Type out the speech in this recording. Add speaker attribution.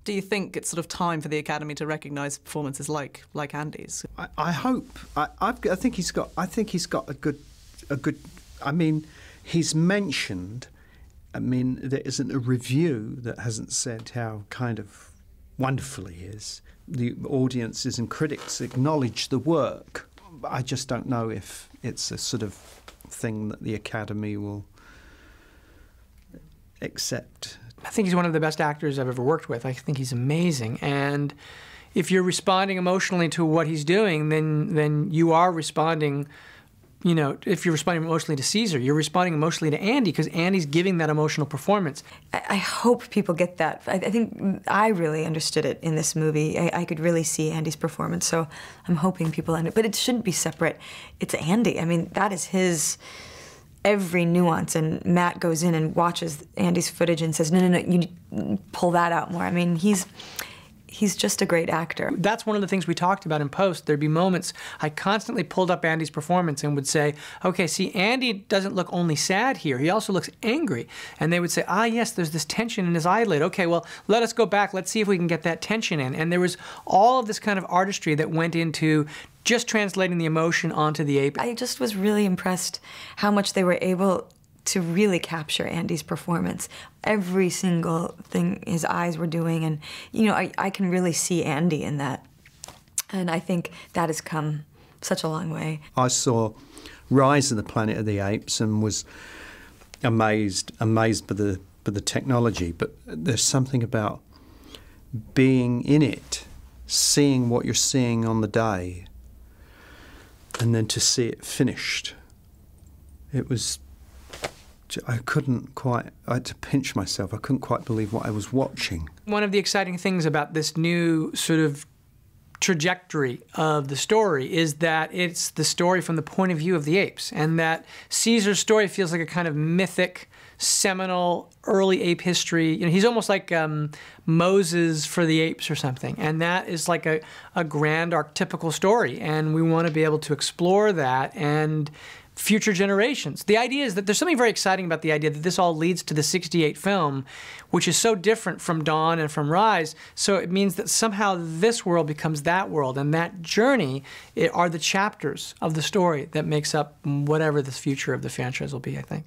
Speaker 1: Do you think it's sort of time for the Academy to recognise performances like Andy's?
Speaker 2: I hope. I think he's got a good. I mean, he's mentioned. I mean, there isn't a review that hasn't said how kind of wonderful he is. The audiences and critics acknowledge the work. I just don't know if it's a sort of thing that the Academy will accept.
Speaker 3: I think he's one of the best actors I've ever worked with. I think he's amazing. And if you're responding emotionally to what he's doing, then you are responding, you know, if you're responding emotionally to Caesar, you're responding emotionally to Andy, because Andy's giving that emotional performance.
Speaker 4: I hope people get that. I think I really understood it in this movie. I could really see Andy's performance, so I'm hoping people understand. But it shouldn't be separate. It's Andy. I mean, that is his every nuance, and Matt goes in and watches Andy's footage and says, no, you need to pull that out more. I mean, he's just a great actor.
Speaker 3: That's one of the things we talked about in post. There'd be moments I constantly pulled up Andy's performance and would say, okay, see, Andy doesn't look only sad here, he also looks angry. And they would say, ah, yes, there's this tension in his eyelid. Okay, well, let us go back, let's see if we can get that tension in. And there was all of this kind of artistry that went into just translating the emotion onto the ape.
Speaker 4: I just was really impressed how much they were able to really capture Andy's performance. Every single thing his eyes were doing, and you know, I can really see Andy in that. And I think that has come such a long way.
Speaker 2: I saw Rise of the Planet of the Apes and was amazed by the technology, but there's something about being in it, seeing what you're seeing on the day, and then to see it finished. It was, I had to pinch myself. I couldn't quite believe what I was watching.
Speaker 3: One of the exciting things about this new sort of trajectory of the story is that it's the story from the point of view of the apes, and that Caesar's story feels like a kind of mythic, seminal, early ape history. You know, he's almost like Moses for the apes or something, and that is like a grand archetypical story, and we want to be able to explore that and future generations. The idea is that there's something very exciting about the idea that this all leads to the '68 film, which is so different from Dawn and from Rise. So it means that somehow this world becomes that world, and that journey are the chapters of the story that makes up whatever the future of the franchise will be, I think.